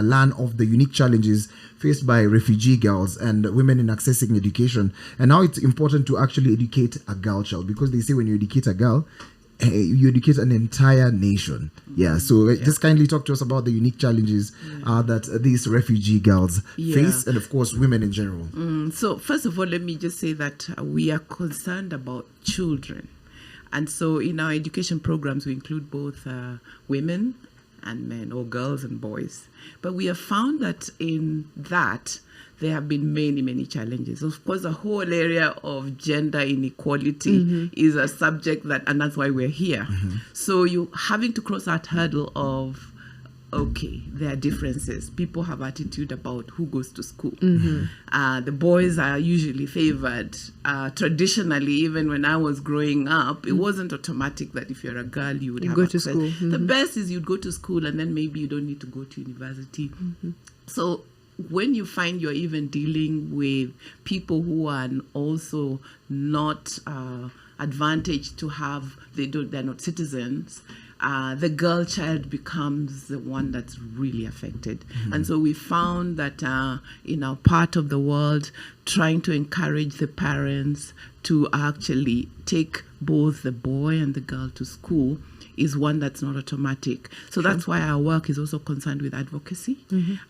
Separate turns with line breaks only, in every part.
learn of the unique challenges faced by refugee girls and women in accessing education, and how it's important to actually educate a girl child, because they say when you educate a girl, you educate an entire nation. So just kindly talk to us about the unique challenges that these refugee girls face, and of course women in general.
So first of all, let me just say that we are concerned about children, and so in our education programs we include both women and men, or girls and boys. But we have found that in that there have been many challenges. Of course, the whole area of gender inequality is a subject and that's why we're here. So you having to cross that hurdle of, okay, there are differences. People have attitude about who goes to school. The boys are usually favored. Traditionally, even when I was growing up, it wasn't automatic that if you're a girl, you would
go
access.
to school.
The best is you'd go to school and then maybe you don't need to go to university. So when you find you're even dealing with people who are also not advantaged to have, they're not citizens, the girl child becomes the one that's really affected. And so we found that in our part of the world, trying to encourage the parents to actually take both the boy and the girl to school is one that's not automatic. So that's why our work is also concerned with advocacy.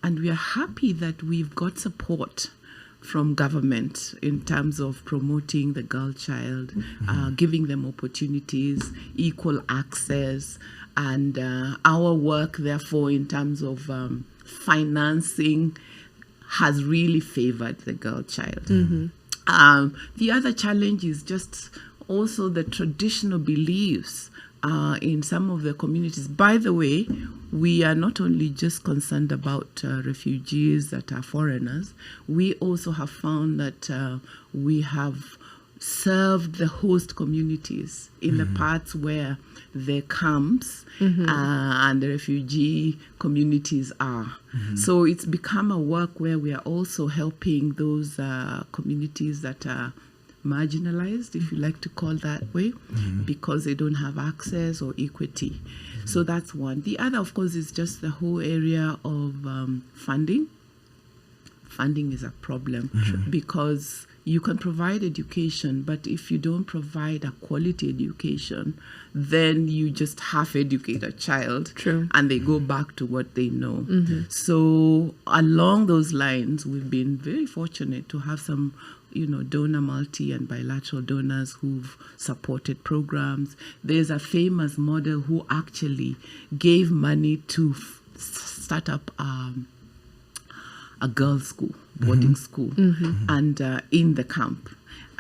And we are happy that we've got support from government in terms of promoting the girl child, giving them opportunities, equal access, and our work, therefore, in terms of financing has really favored the girl child. The other challenge is just also the traditional beliefs in some of the communities. By the way, we are not only just concerned about refugees that are foreigners, we also have found that we have served the host communities in the parts where the camps and the refugee communities are. So it's become a work where we are also helping those communities that are marginalized, if you like to call that way, because they don't have access or equity. So that's one. The other, of course, is just the whole area of funding. Funding is a problem because you can provide education, but if you don't provide a quality education, then you just half educate a child and they go back to what they know. So along those lines, we've been very fortunate to have some donor multi and bilateral donors who've supported programs. There's a famous model who actually gave money to start up a girls' school, boarding school, and in the camp.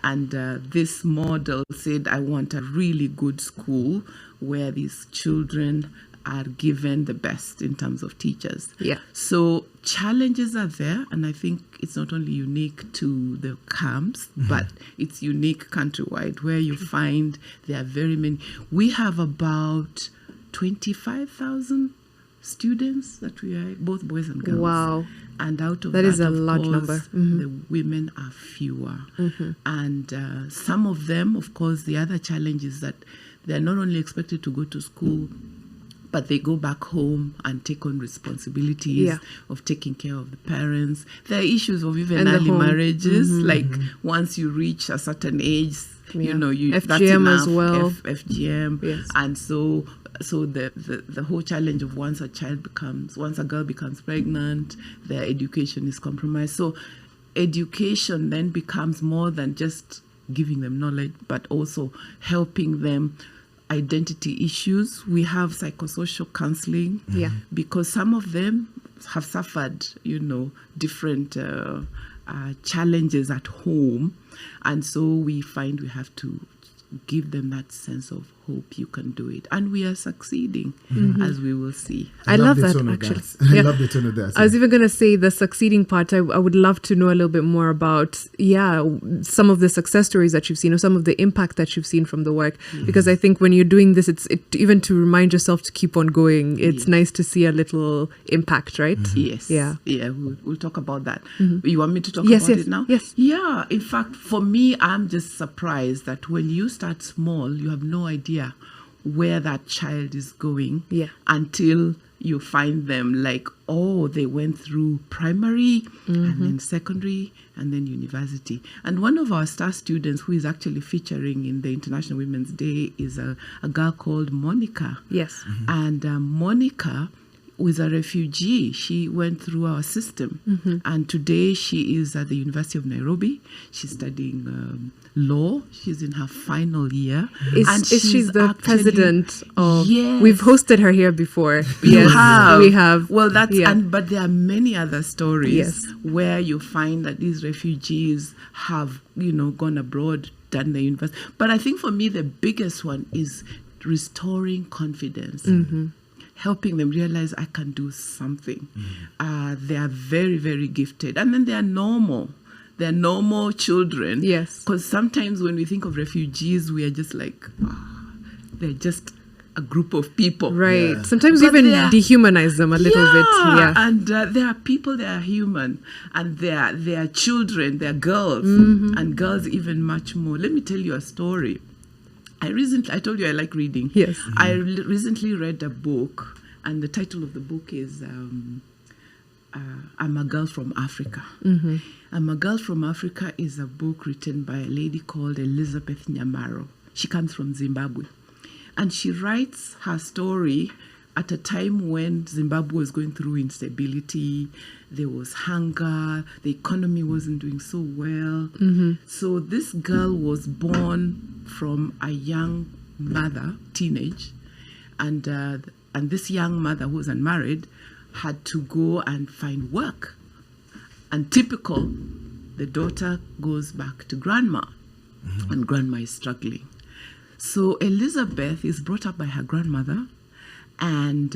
And this model said, I want a really good school where these children are given the best in terms of teachers. So challenges are there, and I think it's not only unique to the camps, but it's unique countrywide, where you find there are very many. We have about 25,000 students that we are, both boys and girls.
Wow.
And out of
that is a
of
large
course,
number.
The women are fewer. And some of them, of course, the other challenge is that they're not only expected to go to school, but they go back home and take on responsibilities of taking care of the parents. There are issues of even early marriages, like once you reach a certain age, you
FGM
that's enough,
as well.
FGM. And so the whole challenge of once a girl becomes pregnant, their education is compromised. So education then becomes more than just giving them knowledge, but also helping them identity issues. We have psychosocial counseling because some of them have suffered, different challenges at home, and so we find we have to give them that sense of hope. You can do it, and we are succeeding, as we will see.
I love that, actually.
I love the tone of that.
I was even going to say the succeeding part. I would love to know a little bit more about some of the success stories that you've seen, or some of the impact that you've seen from the work, because I think when you're doing this, it's even to remind yourself to keep on going. It's nice to see a little impact, right? We'll talk about that. You want me to talk about it now? In fact, for me, I'm just surprised that when you start small, you have no idea where that child is going until
you find them like, oh, they went through primary and then secondary and then university. And one of our star students who is actually featuring in the International Women's Day is a girl called Monica.
Yes.
And Monica was a refugee. She went through our system. And today she is at the University of Nairobi. She's studying law. She's in her final year.
She's the president of...
Yes.
We've hosted her here before.
We
We have.
Well, that's...
Yeah.
But there are many other stories
Yes.
where you find that these refugees have, gone abroad, done the university. But I think for me, the biggest one is restoring confidence. Helping them realize I can do something. They are very, very gifted. And then they are normal. They're normal children.
Yes.
Because sometimes when we think of refugees, we are just like, they're just a group of people.
Right.
Yeah.
Sometimes
But
even
they are-
dehumanize them a little bit. Yeah.
And there are people that are human, and they are children, they are girls, and girls even much more. Let me tell you a story. I told you I like reading.
Yes.
I recently read a book, and the title of the book is I'm a Girl from Africa. I'm a Girl from Africa is a book written by a lady called Elizabeth Nyamaro. She comes from Zimbabwe. And she writes her story at a time when Zimbabwe was going through instability, there was hunger, the economy wasn't doing so well. So this girl was born from a young mother, teenage, and this young mother who was unmarried had to go and find work. And typical, the daughter goes back to grandma, and grandma is struggling. So Elizabeth is brought up by her grandmother, and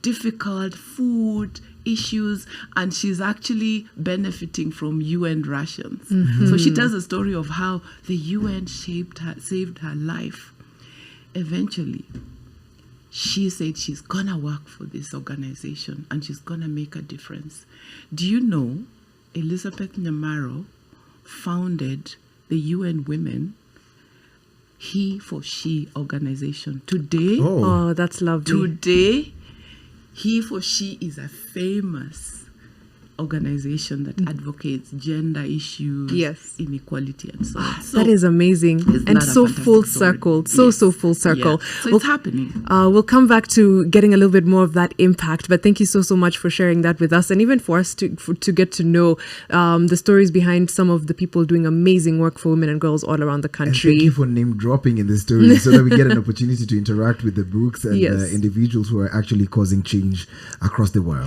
difficult food issues, and she's actually benefiting from UN rations. So she tells a story of how the UN saved her life. Eventually, she said she's gonna work for this organization and she's gonna make a difference. Do you know Elizabeth Nyamaro founded the UN Women He for She organization. Today,
Oh, that's lovely.
Today, He for She is a famous organization that advocates gender issues,
Yes.
inequality, and so on. So
That is amazing.
isn't
And
that a
so
fantastic
full
story?
circle.
Yes.
So full circle.
Yeah. So it's happening.
We'll come back to getting a little bit more of that impact, but thank you so much for sharing that with us, and even for us to get to know the stories behind some of the people doing amazing work for women and girls all around the
And
country.
thank you for name dropping in the story so that we get an opportunity to interact with the books and
Yes.
individuals who are actually causing change across the world.